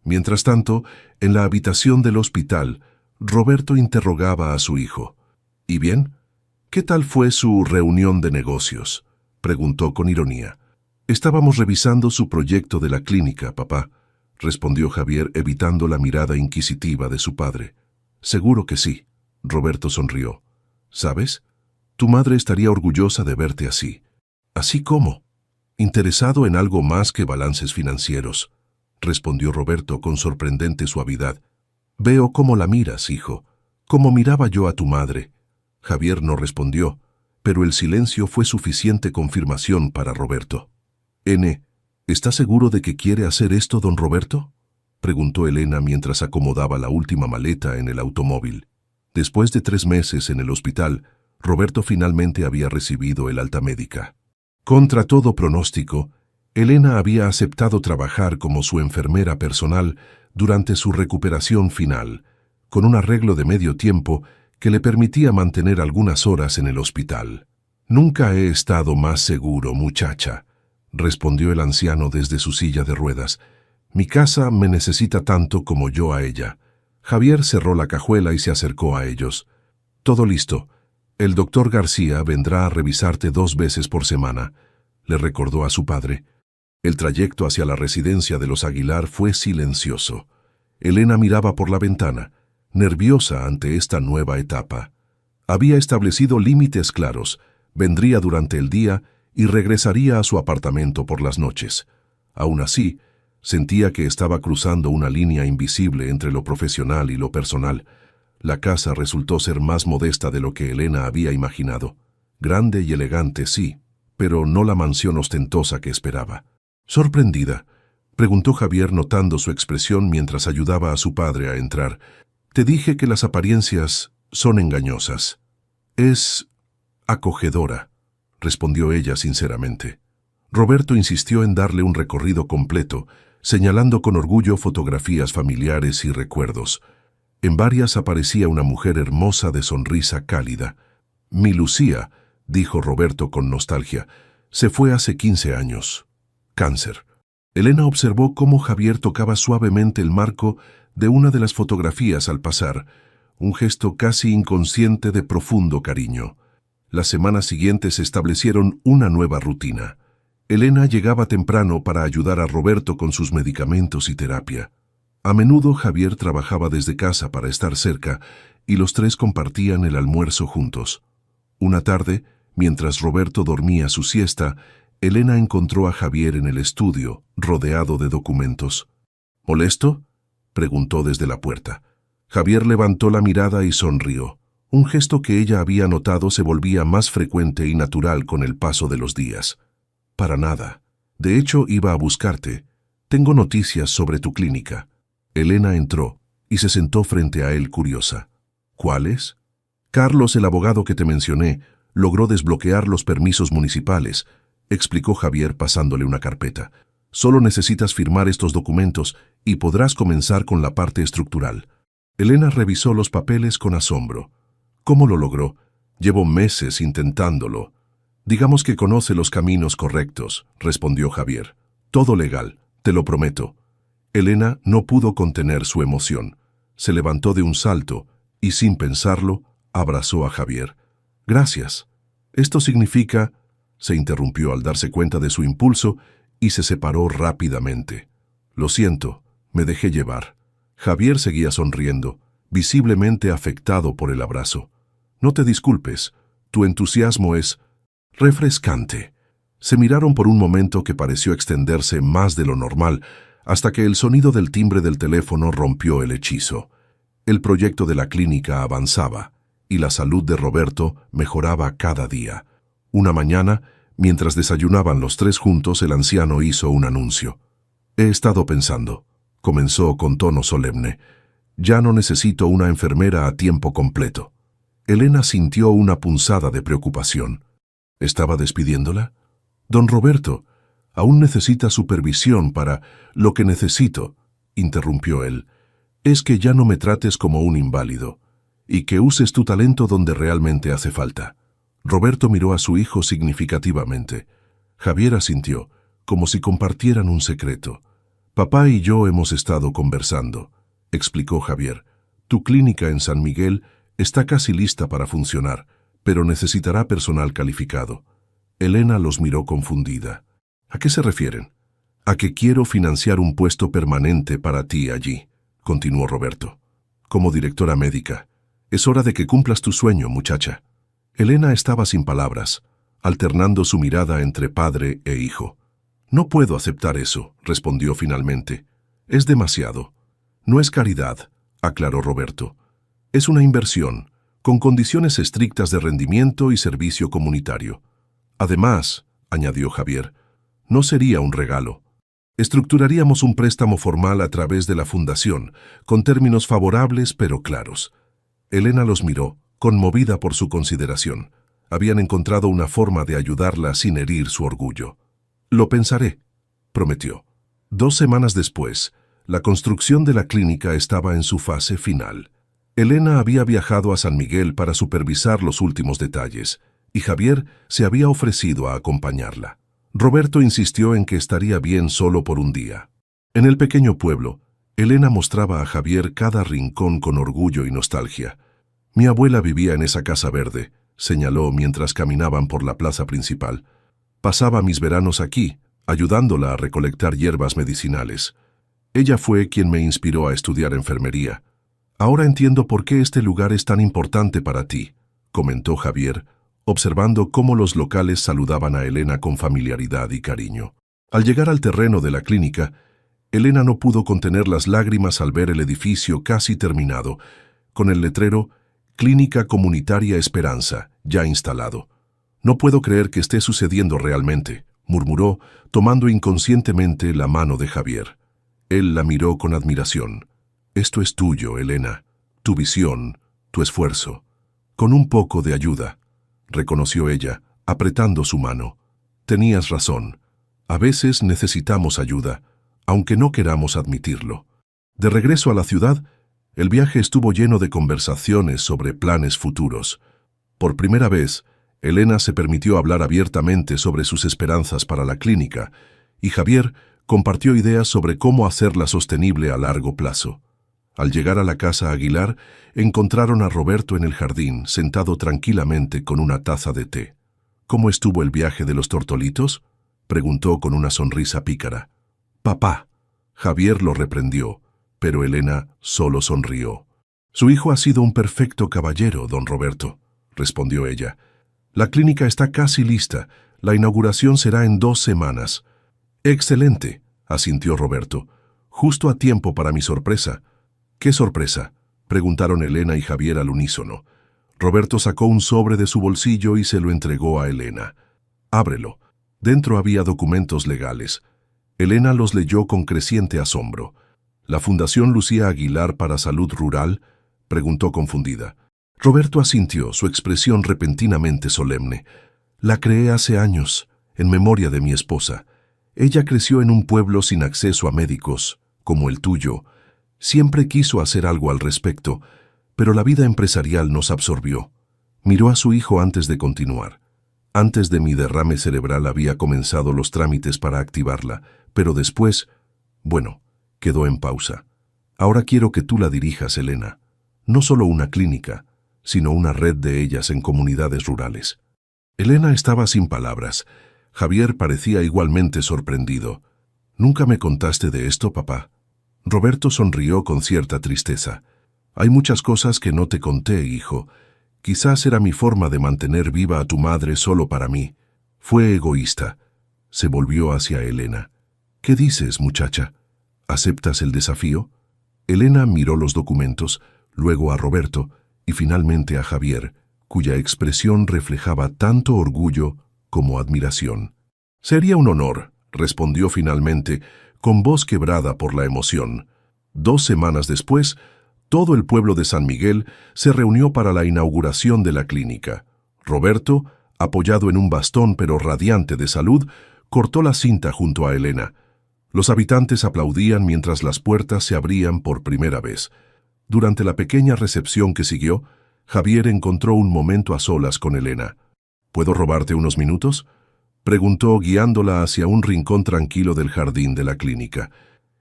Mientras tanto, en la habitación del hospital, Roberto interrogaba a su hijo. «¿Y bien? ¿Qué tal fue su reunión de negocios?», preguntó con ironía. «Estábamos revisando su proyecto de la clínica, papá», respondió Javier evitando la mirada inquisitiva de su padre. «Seguro que sí», Roberto sonrió. «¿Sabes? Tu madre estaría orgullosa de verte así». «¿Así cómo?». «Interesado en algo más que balances financieros», respondió Roberto con sorprendente suavidad. «Veo cómo la miras, hijo, como miraba yo a tu madre». Javier no respondió, pero el silencio fue suficiente confirmación para Roberto. «¿Está seguro de que quiere hacer esto, don Roberto?», preguntó Elena mientras acomodaba la última maleta en el automóvil. Después de 3 meses en el hospital, Roberto finalmente había recibido el alta médica. Contra todo pronóstico, Elena había aceptado trabajar como su enfermera personal durante su recuperación final, con un arreglo de medio tiempo que le permitía mantener algunas horas en el hospital. «Nunca he estado más seguro, muchacha», respondió el anciano desde su silla de ruedas. «Mi casa me necesita tanto como yo a ella». Javier cerró la cajuela y se acercó a ellos. «Todo listo. El doctor García vendrá a revisarte 2 veces por semana», le recordó a su padre. El trayecto hacia la residencia de los Aguilar fue silencioso. Elena miraba por la ventana, nerviosa ante esta nueva etapa. Había establecido límites claros, vendría durante el día y regresaría a su apartamento por las noches. Aún así, sentía que estaba cruzando una línea invisible entre lo profesional y lo personal. La casa resultó ser más modesta de lo que Elena había imaginado. Grande y elegante, sí, pero no la mansión ostentosa que esperaba. Sorprendida, preguntó Javier notando su expresión mientras ayudaba a su padre a entrar. Te dije que las apariencias son engañosas. Es acogedora, respondió ella sinceramente. Roberto insistió en darle un recorrido completo, señalando con orgullo fotografías familiares y recuerdos. En varias aparecía una mujer hermosa de sonrisa cálida. Mi Lucía, dijo Roberto con nostalgia, se fue hace 15 años. Cáncer. Elena observó cómo Javier tocaba suavemente el marco de una de las fotografías al pasar, un gesto casi inconsciente de profundo cariño. Las semanas siguientes establecieron una nueva rutina. Elena llegaba temprano para ayudar a Roberto con sus medicamentos y terapia. A menudo Javier trabajaba desde casa para estar cerca y los tres compartían el almuerzo juntos. Una tarde, mientras Roberto dormía su siesta, Elena encontró a Javier en el estudio, rodeado de documentos. ¿Molesto?, preguntó desde la puerta. Javier levantó la mirada y sonrió. Un gesto que ella había notado se volvía más frecuente y natural con el paso de los días. Para nada. De hecho, iba a buscarte. Tengo noticias sobre tu clínica. Elena entró y se sentó frente a él curiosa. ¿Cuáles? Carlos, el abogado que te mencioné, logró desbloquear los permisos municipales, explicó Javier pasándole una carpeta. Solo necesitas firmar estos documentos y podrás comenzar con la parte estructural. Elena revisó los papeles con asombro. ¿Cómo lo logró? Llevo meses intentándolo. Digamos que conoce los caminos correctos, respondió Javier. Todo legal, te lo prometo. Elena no pudo contener su emoción. Se levantó de un salto y, sin pensarlo, abrazó a Javier. Gracias. Esto significa... Se interrumpió al darse cuenta de su impulso y se separó rápidamente. Lo siento, me dejé llevar. Javier seguía sonriendo, visiblemente afectado por el abrazo. No te disculpes, tu entusiasmo es refrescante. Se miraron por un momento que pareció extenderse más de lo normal, hasta que el sonido del timbre del teléfono rompió el hechizo. El proyecto de la clínica avanzaba, y la salud de Roberto mejoraba cada día. Una mañana, mientras desayunaban los tres juntos, el anciano hizo un anuncio. He estado pensando, comenzó con tono solemne. Ya no necesito una enfermera a tiempo completo. Elena sintió una punzada de preocupación. ¿Estaba despidiéndola? Don Roberto, aún necesita supervisión para... Lo que necesito, interrumpió él, es que ya no me trates como un inválido y que uses tu talento donde realmente hace falta. Roberto miró a su hijo significativamente. Javier asintió, como si compartieran un secreto. Papá y yo hemos estado conversando, explicó Javier. Tu clínica en San Miguel está casi lista para funcionar, pero necesitará personal calificado. Elena los miró confundida. ¿A qué se refieren? A que quiero financiar un puesto permanente para ti allí, continuó Roberto. Como directora médica. Es hora de que cumplas tu sueño, muchacha. Elena estaba sin palabras, alternando su mirada entre padre e hijo. No puedo aceptar eso, respondió finalmente. Es demasiado. No es caridad, aclaró Roberto. Es una inversión, con condiciones estrictas de rendimiento y servicio comunitario. Además, añadió Javier, no sería un regalo. Estructuraríamos un préstamo formal a través de la fundación, con términos favorables pero claros. Elena los miró, conmovida por su consideración. Habían encontrado una forma de ayudarla sin herir su orgullo. Lo pensaré, prometió. 2 semanas después, la construcción de la clínica estaba en su fase final. Elena había viajado a San Miguel para supervisar los últimos detalles, y Javier se había ofrecido a acompañarla. Roberto insistió en que estaría bien solo por un día. En el pequeño pueblo, Elena mostraba a Javier cada rincón con orgullo y nostalgia. Mi abuela vivía en esa casa verde, señaló mientras caminaban por la plaza principal. Pasaba mis veranos aquí, ayudándola a recolectar hierbas medicinales. Ella fue quien me inspiró a estudiar enfermería. Ahora entiendo por qué este lugar es tan importante para ti, comentó Javier, observando cómo los locales saludaban a Elena con familiaridad y cariño. Al llegar al terreno de la clínica, Elena no pudo contener las lágrimas al ver el edificio casi terminado, con el letrero Clínica Comunitaria Esperanza, ya instalado. «No puedo creer que esté sucediendo realmente», murmuró, tomando inconscientemente la mano de Javier. Él la miró con admiración. «Esto es tuyo, Elena, tu visión, tu esfuerzo. Con un poco de ayuda», reconoció ella, apretando su mano. «Tenías razón. A veces necesitamos ayuda, aunque no queramos admitirlo». De regreso a la ciudad, el viaje estuvo lleno de conversaciones sobre planes futuros. Por primera vez, Elena se permitió hablar abiertamente sobre sus esperanzas para la clínica, y Javier compartió ideas sobre cómo hacerla sostenible a largo plazo. Al llegar a la casa Aguilar, encontraron a Roberto en el jardín, sentado tranquilamente con una taza de té. «¿Cómo estuvo el viaje de los tortolitos?», preguntó con una sonrisa pícara. «Papá», Javier lo reprendió, pero Elena solo sonrió. «Su hijo ha sido un perfecto caballero, don Roberto», respondió ella. «La clínica está casi lista. La inauguración será en 2 semanas». «Excelente», asintió Roberto. «Justo a tiempo para mi sorpresa». «¿Qué sorpresa?», preguntaron Elena y Javier al unísono. Roberto sacó un sobre de su bolsillo y se lo entregó a Elena. «Ábrelo». Dentro había documentos legales. Elena los leyó con creciente asombro. «¿La Fundación Lucía Aguilar para Salud Rural?», preguntó confundida. Roberto asintió, su expresión repentinamente solemne. «La creé hace años, en memoria de mi esposa. Ella creció en un pueblo sin acceso a médicos, como el tuyo. Siempre quiso hacer algo al respecto, pero la vida empresarial nos absorbió». Miró a su hijo antes de continuar. «Antes de mi derrame cerebral había comenzado los trámites para activarla, pero después, bueno, quedó en pausa. Ahora quiero que tú la dirijas, Elena. No solo una clínica, sino una red de ellas en comunidades rurales». Elena estaba sin palabras. Javier parecía igualmente sorprendido. «¿Nunca me contaste de esto, papá?». Roberto sonrió con cierta tristeza. «Hay muchas cosas que no te conté, hijo. Quizás era mi forma de mantener viva a tu madre solo para mí. Fue egoísta». Se volvió hacia Elena. «¿Qué dices, muchacha? ¿Aceptas el desafío?». Elena miró los documentos, luego a Roberto y finalmente a Javier, cuya expresión reflejaba tanto orgullo como admiración. «Sería un honor», respondió finalmente, con voz quebrada por la emoción. 2 semanas después, todo el pueblo de San Miguel se reunió para la inauguración de la clínica. Roberto, apoyado en un bastón pero radiante de salud, cortó la cinta junto a Elena. Los habitantes aplaudían mientras las puertas se abrían por primera vez. Durante la pequeña recepción que siguió, Javier encontró un momento a solas con Elena. «¿Puedo robarte unos minutos?», preguntó guiándola hacia un rincón tranquilo del jardín de la clínica.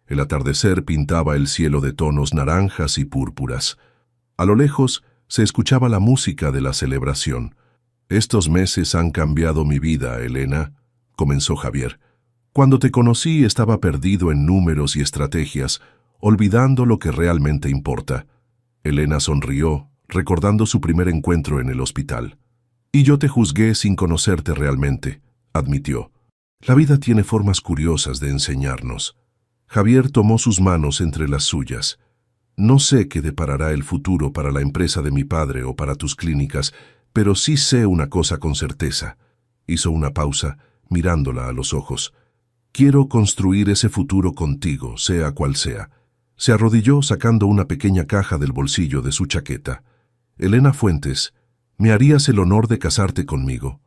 El atardecer pintaba el cielo de tonos naranjas y púrpuras. A lo lejos se escuchaba la música de la celebración. «Estos meses han cambiado mi vida, Elena», comenzó Javier. «Cuando te conocí estaba perdido en números y estrategias, olvidando lo que realmente importa». Elena sonrió, recordando su primer encuentro en el hospital. «Y yo te juzgué sin conocerte realmente», admitió. «La vida tiene formas curiosas de enseñarnos». Javier tomó sus manos entre las suyas. «No sé qué deparará el futuro para la empresa de mi padre o para tus clínicas, pero sí sé una cosa con certeza». Hizo una pausa, mirándola a los ojos. «Quiero construir ese futuro contigo, sea cual sea». Se arrodilló sacando una pequeña caja del bolsillo de su chaqueta. «Elena Fuentes, ¿me harías el honor de casarte conmigo?».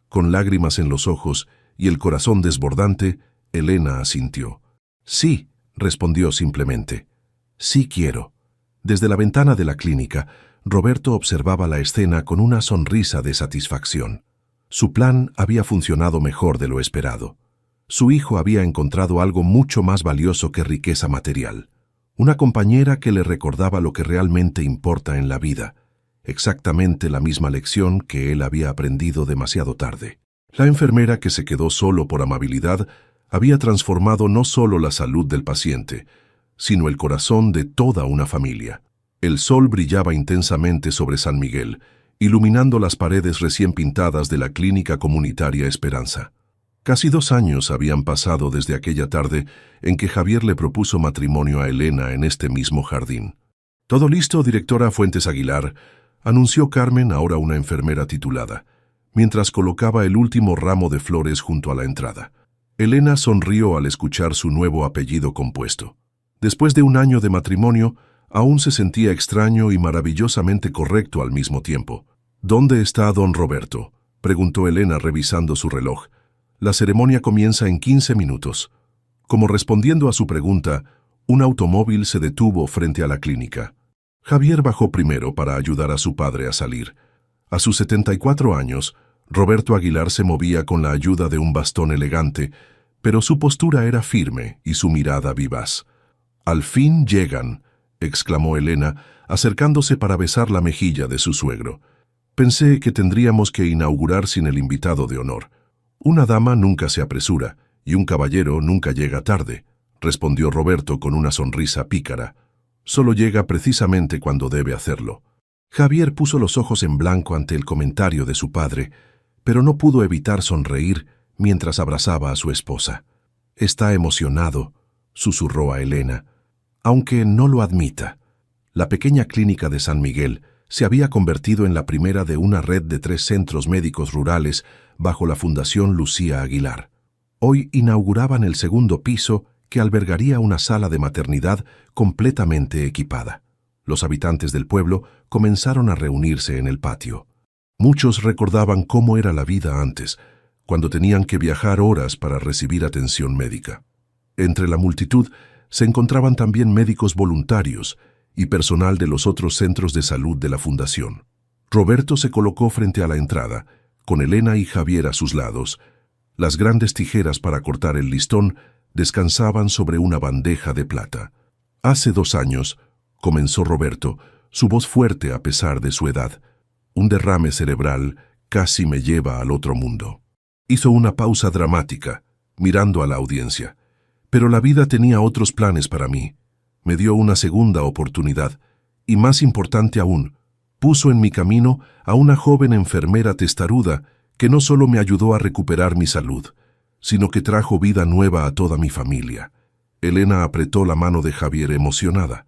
Con lágrimas en los ojos y el corazón desbordante, Elena asintió. «Sí», respondió simplemente. «Sí quiero». Desde la ventana de la clínica, Roberto observaba la escena con una sonrisa de satisfacción. Su plan había funcionado mejor de lo esperado. Su hijo había encontrado algo mucho más valioso que riqueza material. Una compañera que le recordaba lo que realmente importa en la vida, exactamente la misma lección que él había aprendido demasiado tarde. La enfermera, que se quedó solo por amabilidad, había transformado no solo la salud del paciente, sino el corazón de toda una familia. El sol brillaba intensamente sobre San Miguel, iluminando las paredes recién pintadas de la clínica comunitaria Esperanza. Casi 2 años habían pasado desde aquella tarde en que Javier le propuso matrimonio a Elena en este mismo jardín. «Todo listo, directora Fuentes Aguilar», anunció Carmen, ahora una enfermera titulada, mientras colocaba el último ramo de flores junto a la entrada. Elena sonrió al escuchar su nuevo apellido compuesto. Después de 1 año de matrimonio, aún se sentía extraño y maravillosamente correcto al mismo tiempo. «¿Dónde está don Roberto?», preguntó Elena revisando su reloj. «La ceremonia comienza en 15 minutos». Como respondiendo a su pregunta, un automóvil se detuvo frente a la clínica. Javier bajó primero para ayudar a su padre a salir. A sus 74 años, Roberto Aguilar se movía con la ayuda de un bastón elegante, pero su postura era firme y su mirada vivaz. «Al fin llegan», exclamó Elena, acercándose para besar la mejilla de su suegro. «Pensé que tendríamos que inaugurar sin el invitado de honor». «Una dama nunca se apresura, y un caballero nunca llega tarde», respondió Roberto con una sonrisa pícara. «Solo llega precisamente cuando debe hacerlo». Javier puso los ojos en blanco ante el comentario de su padre, pero no pudo evitar sonreír mientras abrazaba a su esposa. «Está emocionado», susurró a Elena, «aunque no lo admita». La pequeña clínica de San Miguel se había convertido en la primera de una red de 3 centros médicos rurales bajo la Fundación Lucía Aguilar. Hoy inauguraban el 2.º piso que albergaría una sala de maternidad completamente equipada. Los habitantes del pueblo comenzaron a reunirse en el patio. Muchos recordaban cómo era la vida antes, cuando tenían que viajar horas para recibir atención médica. Entre la multitud se encontraban también médicos voluntarios y personal de los otros centros de salud de la fundación. Roberto se colocó frente a la entrada, con Elena y Javier a sus lados. Las grandes tijeras para cortar el listón descansaban sobre una bandeja de plata. «Hace 2 años», comenzó Roberto, su voz fuerte a pesar de su edad. «Un derrame cerebral casi me lleva al otro mundo». Hizo una pausa dramática, mirando a la audiencia. «Pero la vida tenía otros planes para mí. Me dio una segunda oportunidad, y más importante aún, puso en mi camino a una joven enfermera testaruda que no solo me ayudó a recuperar mi salud, sino que trajo vida nueva a toda mi familia». Elena apretó la mano de Javier emocionada.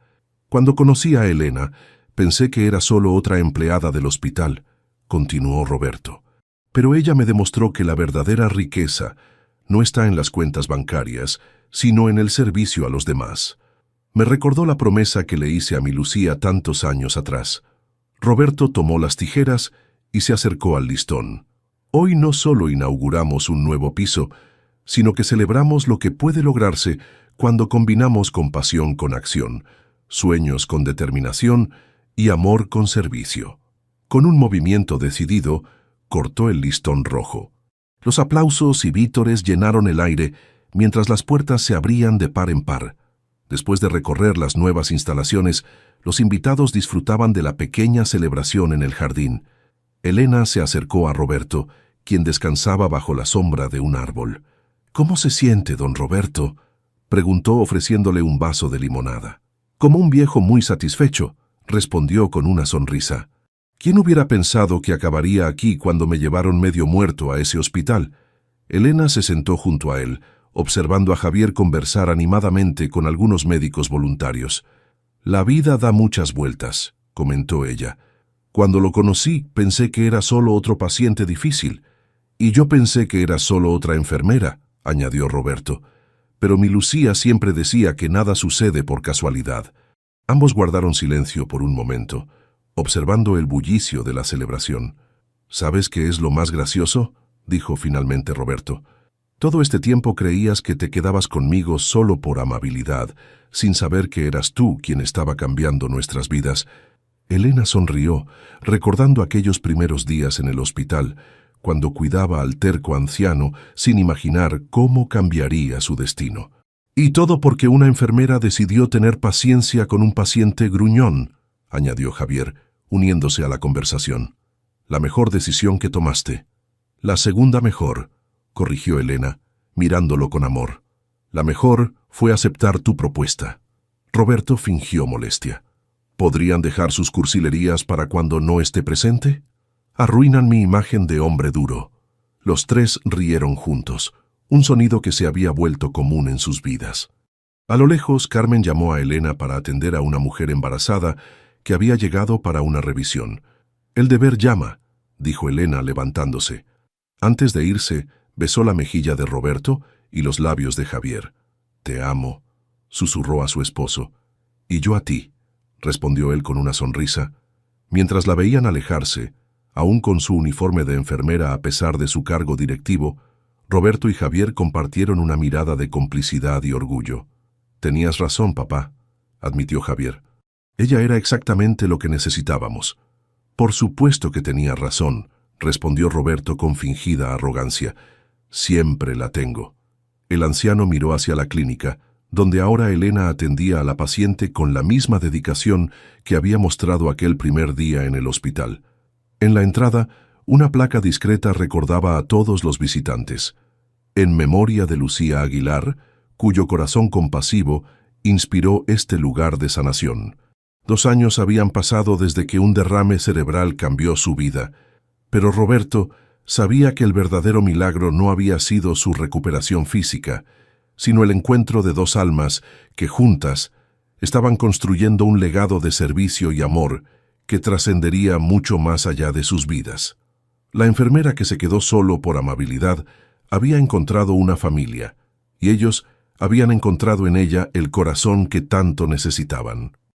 «Cuando conocí a Elena, pensé que era solo otra empleada del hospital», continuó Roberto. «Pero ella me demostró que la verdadera riqueza no está en las cuentas bancarias, sino en el servicio a los demás. Me recordó la promesa que le hice a mi Lucía tantos años atrás». Roberto tomó las tijeras y se acercó al listón. «Hoy no solo inauguramos un nuevo piso, sino que celebramos lo que puede lograrse cuando combinamos compasión con acción, sueños con determinación y amor con servicio». Con un movimiento decidido, cortó el listón rojo. Los aplausos y vítores llenaron el aire mientras las puertas se abrían de par en par. Después de recorrer las nuevas instalaciones, los invitados disfrutaban de la pequeña celebración en el jardín. Elena se acercó a Roberto, quien descansaba bajo la sombra de un árbol. «¿Cómo se siente, don Roberto?», preguntó ofreciéndole un vaso de limonada. «Como un viejo muy satisfecho», respondió con una sonrisa. «¿Quién hubiera pensado que acabaría aquí cuando me llevaron medio muerto a ese hospital?». Elena se sentó junto a él, observando a Javier conversar animadamente con algunos médicos voluntarios. «La vida da muchas vueltas», comentó ella. «Cuando lo conocí, pensé que era solo otro paciente difícil. Y yo pensé que era solo otra enfermera», añadió Roberto. «Pero mi Lucía siempre decía que nada sucede por casualidad». Ambos guardaron silencio por un momento, observando el bullicio de la celebración. «¿Sabes qué es lo más gracioso?», dijo finalmente Roberto. «Todo este tiempo creías que te quedabas conmigo solo por amabilidad, sin saber que eras tú quien estaba cambiando nuestras vidas». Elena sonrió, recordando aquellos primeros días en el hospital, cuando cuidaba al terco anciano sin imaginar cómo cambiaría su destino. «Y todo porque una enfermera decidió tener paciencia con un paciente gruñón», añadió Javier, uniéndose a la conversación. «La mejor decisión que tomaste». «La segunda mejor», corrigió Elena, mirándolo con amor. «La mejor fue aceptar tu propuesta». Roberto fingió molestia. «¿Podrían dejar sus cursilerías para cuando no esté presente?». Arruinan mi imagen de hombre duro. Los tres rieron juntos, un sonido que se había vuelto común en sus vidas. A lo lejos, Carmen llamó a Elena para atender a una mujer embarazada que había llegado para una revisión. «El deber llama», dijo Elena levantándose. Antes de irse, besó la mejilla de Roberto y los labios de Javier. «Te amo», susurró a su esposo. «Y yo a ti», respondió él con una sonrisa. Mientras la veían alejarse, aún con su uniforme de enfermera a pesar de su cargo directivo, Roberto y Javier compartieron una mirada de complicidad y orgullo. «Tenías razón, papá», admitió Javier. «Ella era exactamente lo que necesitábamos». «Por supuesto que tenía razón», respondió Roberto con fingida arrogancia. «Siempre la tengo». El anciano miró hacia la clínica, donde ahora Elena atendía a la paciente con la misma dedicación que había mostrado aquel primer día en el hospital. En la entrada, una placa discreta recordaba a todos los visitantes. «En memoria de Lucía Aguilar, cuyo corazón compasivo inspiró este lugar de sanación». 2 años habían pasado desde que un derrame cerebral cambió su vida, pero Roberto sabía que el verdadero milagro no había sido su recuperación física, sino el encuentro de 2 almas que juntas estaban construyendo un legado de servicio y amor que trascendería mucho más allá de sus vidas. La enfermera que se quedó solo por amabilidad había encontrado una familia, y ellos habían encontrado en ella el corazón que tanto necesitaban.